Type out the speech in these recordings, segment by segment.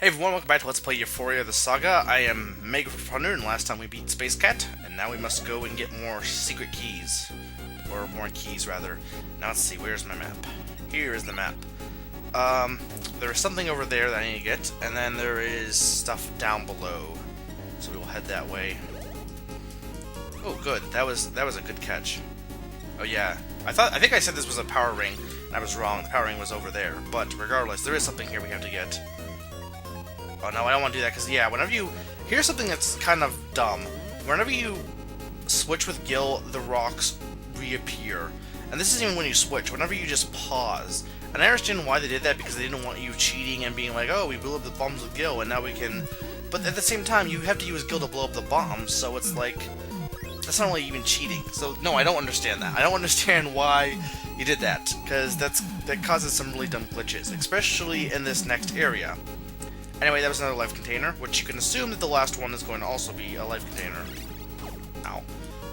Hey everyone, welcome back to Let's Play Ufouria The Saga. I am Mega Hunter, and last time we beat Space Cat, and now we must go and get more secret keys. Or more keys, rather. Now let's see, where's my map? Here is the map. There's something over there that I need to get, and then there is stuff down below. So we will head that way. Oh good, that was a good catch. Oh yeah, I think I said this was a power ring, and I was wrong. The power ring was over there. But regardless, there is something here we have to get. Oh no, I don't want to do that, because yeah, whenever you... Here's something that's kind of dumb. Whenever you switch with Gil, the rocks reappear. And this isn't even when you switch, whenever you just pause. And I understand why they did that, because they didn't want you cheating and being like, oh, we blew up the bombs with Gil, and now we can... But at the same time, you have to use Gil to blow up the bombs, so it's like... That's not really even cheating. So, no, I don't understand that. I don't understand why you did that, because that causes some really dumb glitches, especially in this next area. Anyway, that was another life container, which you can assume that the last one is going to also be a life container. Ow.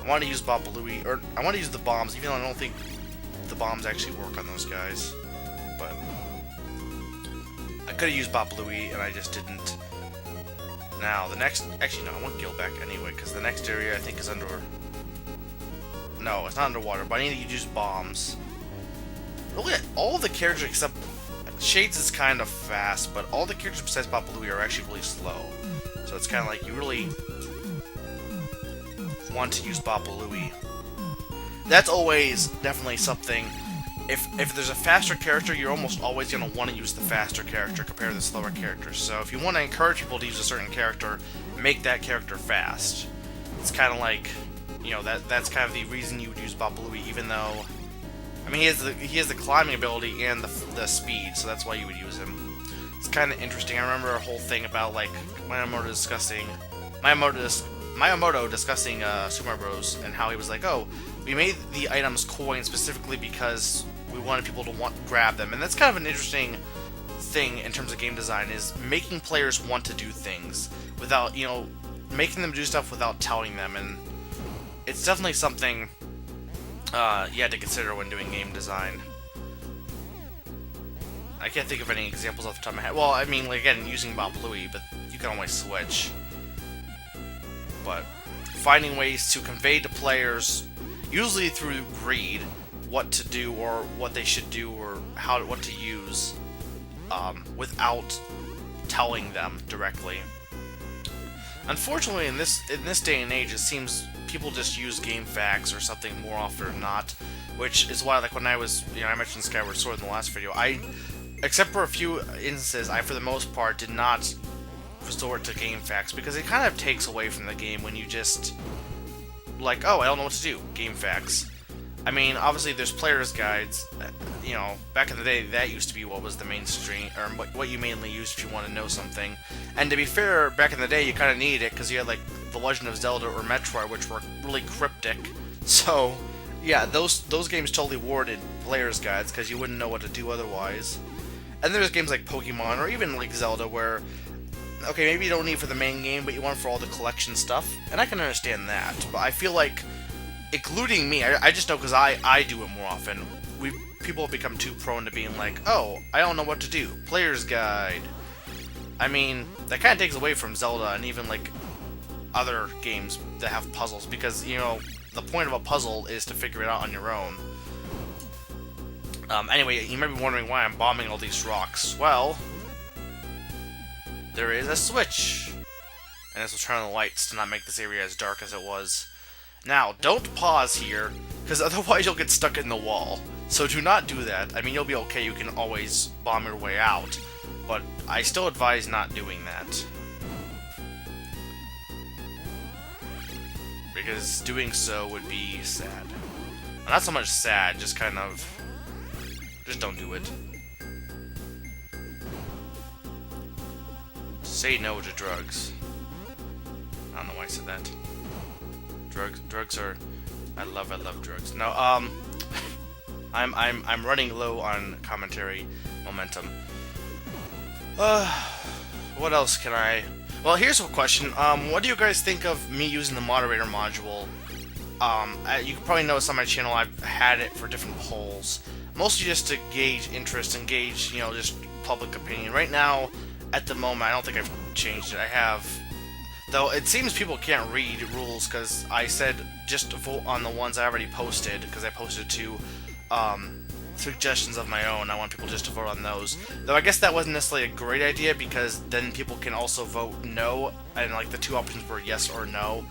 I want to use Babalooey, or I want to use the bombs, even though I don't think the bombs actually work on those guys. But I could have used Babalooey, and I just didn't. Now, the next... Actually, no, I want Gil back anyway, because the next area I think is under... No, it's not underwater, but I need to use bombs. Look at all the characters except... Shades is kind of fast, but all the characters besides Babalooey are actually really slow. So it's kind of like you really want to use Babalooey. That's always definitely something. If there's a faster character, you're almost always going to want to use the faster character compared to the slower character. So if you want to encourage people to use a certain character, make that character fast. It's kind of like, you know, that's kind of the reason you would use Babalooey, even though... I mean, he has the climbing ability and the speed, so that's why you would use him. It's kind of interesting. I remember a whole thing about, like, Miyamoto discussing Super Mario Bros. And how he was like, oh, we made the items coin specifically because we wanted people to grab them. And that's kind of an interesting thing in terms of game design, is making players want to do things without, you know, making them do stuff without telling them. And it's definitely something... you had to consider when doing game design. I can't think of any examples off the top of my head. Well, I mean, like, again, using Babalooey, but you can always switch. But finding ways to convey to players, usually through greed, what to do or what they should do or what to use, without telling them directly. Unfortunately, in this day and age, it seems people just use game facts or something more often than not, which is why, like, when I was, you know, I mentioned Skyward Sword in the last video, except for a few instances, I, for the most part, did not resort to game facts, because it kind of takes away from the game when you just, like, oh, I don't know what to do, game facts. I mean, obviously, there's player's guides, you know, back in the day, that used to be what was the mainstream, or what you mainly used if you want to know something. And to be fair, back in the day, you kind of needed it, because you had, like, The Legend of Zelda or Metroid, which were really cryptic. So, yeah, those games totally warranted player's guides, because you wouldn't know what to do otherwise. And there's games like Pokemon, or even like Zelda, where, okay, maybe you don't need it for the main game, but you want it for all the collection stuff, and I can understand that. But I feel like, including me, I just know because I do it more often, people have become too prone to being like, oh, I don't know what to do, player's guide. I mean, that kind of takes away from Zelda and even, like, other games that have puzzles, because, you know, the point of a puzzle is to figure it out on your own. Anyway, you might be wondering why I'm bombing all these rocks. Well, there is a switch, and this will turn on the lights to not make this area as dark as it was. Now, don't pause here, because otherwise you'll get stuck in the wall. So do not do that. I mean, you'll be okay, you can always bomb your way out, but I still advise not doing that. Because doing so would be sad. Well, not so much sad, just kind of... Just don't do it. Say no to drugs. I don't know why I said that. Drugs are... I love drugs. No, I'm running low on commentary momentum. What else can I... Well, here's a question. What do you guys think of me using the moderator module? You can probably notice on my channel I've had it for different polls. Mostly just to gauge interest and gauge, you know, just public opinion. Right now, at the moment, I don't think I've changed it. I have, though it seems people can't read rules because I said just vote on the ones I already posted, because I posted two suggestions of my own. I want people just to vote on those. Though I guess that wasn't necessarily a great idea, because then people can also vote no, and like the two options were yes or no.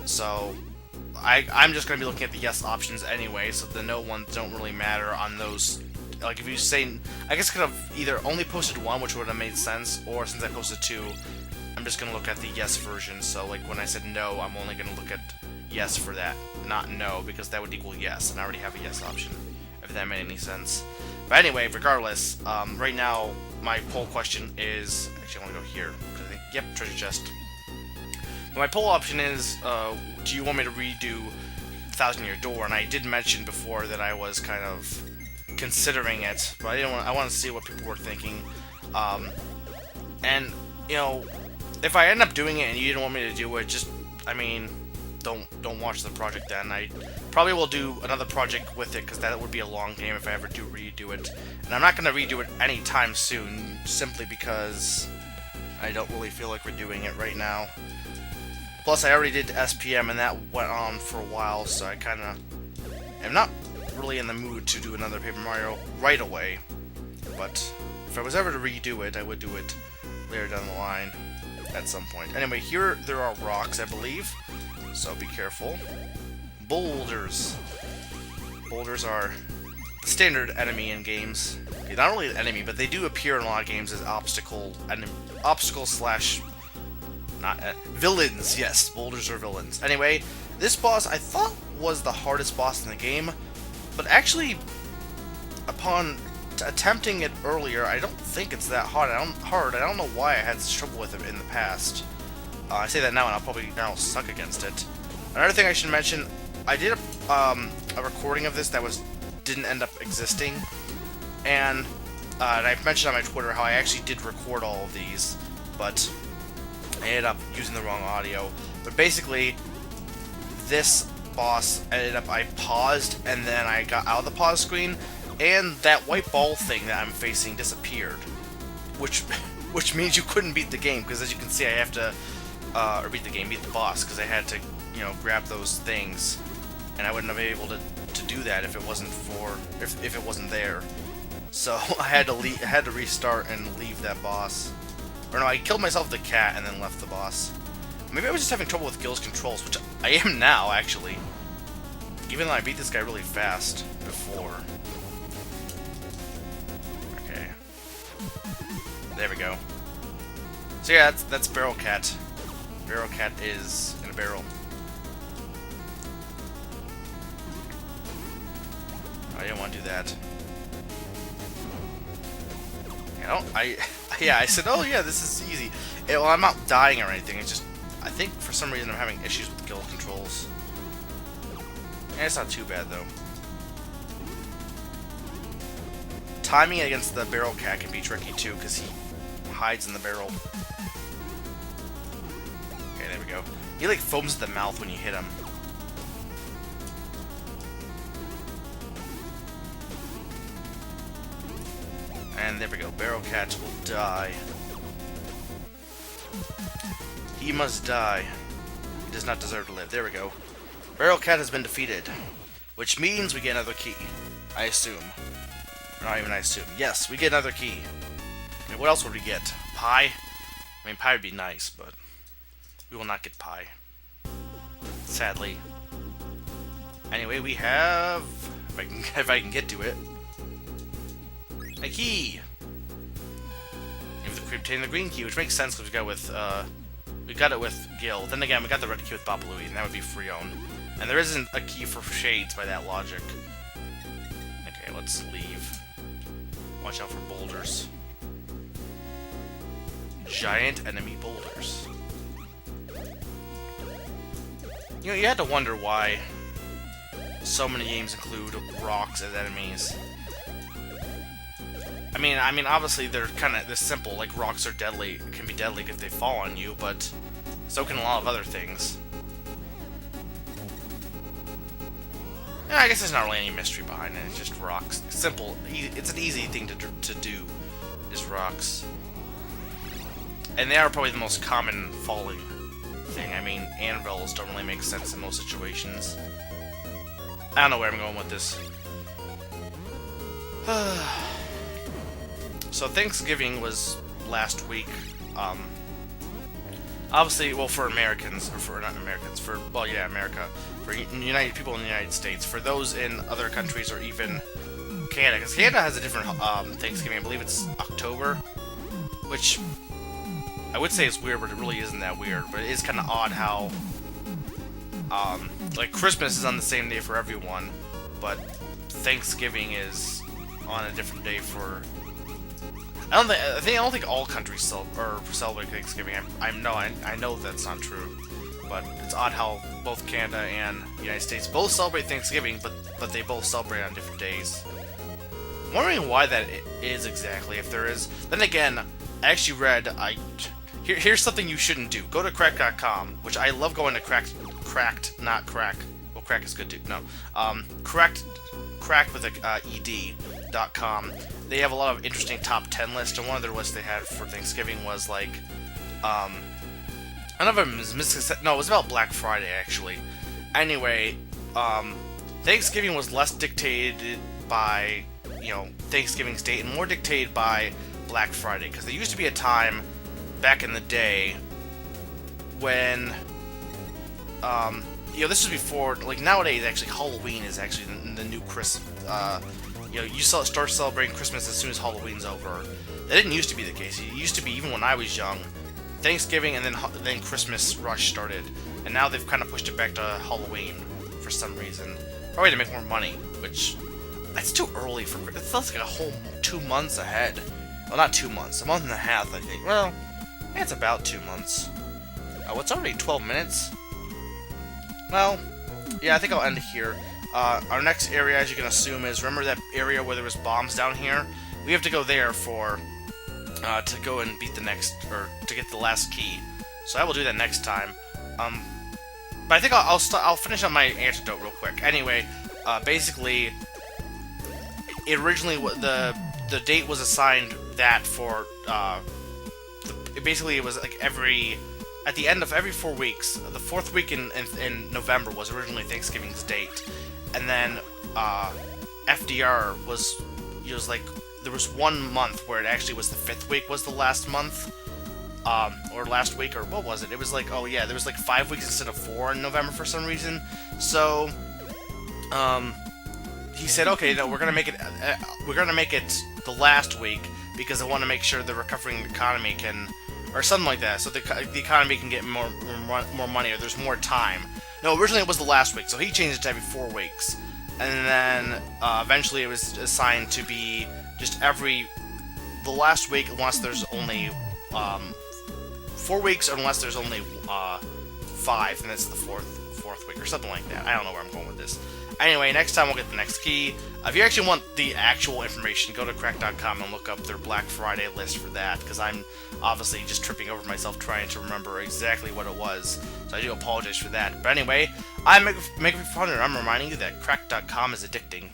So I'm just going to be looking at the yes options anyway, so the no ones don't really matter on those. Like if you say, I guess I could have either only posted one, which would have made sense, or since I posted two, I'm just going to look at the yes version. So like when I said no, I'm only going to look at yes for that, not no, because that would equal yes, and I already have a yes option, if that made any sense. But anyway, regardless, right now my poll question is, actually I want to go here, because I think, yep, treasure chest. But my poll option is, do you want me to redo 1,000 Year Door? And I did mention before that I was kind of considering it, but I want to see what people were thinking. And you know, if I end up doing it and you didn't want me to do it, just, I mean, don't watch the project then. I probably will do another project with it, because that would be a long game if I ever do redo it. And I'm not going to redo it anytime soon, simply because I don't really feel like we're doing it right now. Plus, I already did SPM, and that went on for a while, so I kind of am not really in the mood to do another Paper Mario right away. But if I was ever to redo it, I would do it later down the line at some point. Anyway, here there are rocks, I believe, so be careful. Boulders. Boulders are the standard enemy in games. Not only an enemy, but they do appear in a lot of games as obstacle slash... villains, yes, boulders are villains. Anyway, this boss I thought was the hardest boss in the game, but actually, upon attempting it earlier, I don't think it's that hard. I don't know why I had such trouble with it in the past. I say that now, and I'll suck against it. Another thing I should mention, I did a recording of this that didn't end up existing, and I mentioned on my Twitter how I actually did record all of these, but I ended up using the wrong audio. But basically, this boss I paused, and then I got out of the pause screen, and that white ball thing that I'm facing disappeared, which means you couldn't beat the game, because as you can see, I have to beat the boss, because I had to, you know, grab those things, and I wouldn't have been able to do that if it wasn't there. So I had to restart and leave that boss. Or no, I killed myself with the cat and then left the boss. Maybe I was just having trouble with Gil's controls, which I am now, actually. Even though I beat this guy really fast before. Okay. There we go. So yeah, that's Barrel Cat. Barrel Cat is in a barrel. I didn't want to do that. Yeah, I said, oh yeah, this is easy. Well, I'm not dying or anything, it's just, I think for some reason I'm having issues with Gil controls. And it's not too bad, though. Timing against the Barrel Cat can be tricky, too, because he hides in the barrel. Okay, there we go. He, like, foams at the mouth when you hit him. And there we go. Barrel Cat will die. He must die. He does not deserve to live. There we go. Barrel Cat has been defeated. Which means we get another key. I assume. Or not even I assume. Yes, we get another key. I mean, what else would we get? Pie? I mean, pie would be nice, but we will not get pie. Sadly. Anyway, we have... If I can get to it. A key! We've obtained the green key, which makes sense because we got it with Gil. Then again, we got the red key with Babalui, and that would be Freon. And there isn't a key for Shades by that logic. Okay, let's leave. Watch out for boulders. Giant enemy boulders. You know, you had to wonder why so many games include rocks as enemies. I mean, obviously they're simple. Like rocks are deadly, can be deadly if they fall on you, but so can a lot of other things. Yeah, I guess there's not really any mystery behind it. It's just rocks. Simple. It's an easy thing to do. Is rocks. And they are probably the most common falling thing. I mean, anvils don't really make sense in most situations. I don't know where I'm going with this. So Thanksgiving was last week. Obviously, well, for Americans, or for not Americans, for, well, yeah, America, for United people in the United States, for those in other countries or even Canada, because Canada has a different Thanksgiving. I believe it's October, which I would say is weird, but it really isn't that weird. But it is kind of odd how, like, Christmas is on the same day for everyone, but Thanksgiving is on a different day for. I don't think all countries celebrate Thanksgiving. I know that's not true, but it's odd how both Canada and the United States both celebrate Thanksgiving, but they both celebrate on different days. I'm wondering why that is exactly. If there is, then again, I actually read. Here's something you shouldn't do. Go to crack.com, which I love going to cracked, not crack. Well, crack is good too. No, crack with a ed.com. They have a lot of interesting top 10 lists, and one of their lists they had for Thanksgiving was like, none of them is no, it was about Black Friday actually. Anyway, Thanksgiving was less dictated by, Thanksgiving's date and more dictated by Black Friday, because there used to be a time back in the day when, this was before, like, nowadays actually Halloween is actually the new Christmas. You start celebrating Christmas as soon as Halloween's over. That didn't used to be the case. It used to be, even when I was young, Thanksgiving and then Christmas rush started. And now they've kind of pushed it back to Halloween for some reason. Probably to make more money, which, that's too early for, it feels like a whole 2 months ahead. Well, not 2 months, a month and a half, I think. Well, it's about 2 months. Oh, it's already 12 minutes? Well, yeah, I think I'll end here. Our next area, as you can assume, is, remember that area where there was bombs down here? We have to go there for, to go and beat the next, or to get the last key. So I will do that next time. But I think I'll finish on my antidote real quick. Anyway, basically, originally the date was assigned that for, basically it was like at the end of every 4 weeks, the fourth week in November was originally Thanksgiving's date. And then FDR was like, there was 1 month where it actually was the 5th week was the last month, or last week, or what was it? It was like, oh yeah, there was like 5 weeks instead of 4 in November for some reason. So he said, okay, no, we're gonna make it the last week because I want to make sure the recovering economy can, or something like that, so the economy can get more money, or there's more time. No, originally it was the last week, so he changed it to every 4 weeks. And then, eventually it was assigned to be just the last week, unless there's only, 4 weeks, or unless there's only, 5, and that's the fourth week, or something like that. I don't know where I'm going with this. Anyway, next time we'll get the next key. If you actually want the actual information, go to crack.com and look up their Black Friday list for that, because I'm obviously just tripping over myself trying to remember exactly what it was. So I do apologize for that. But anyway, I'm Make It Fun, and I'm reminding you that crack.com is addicting.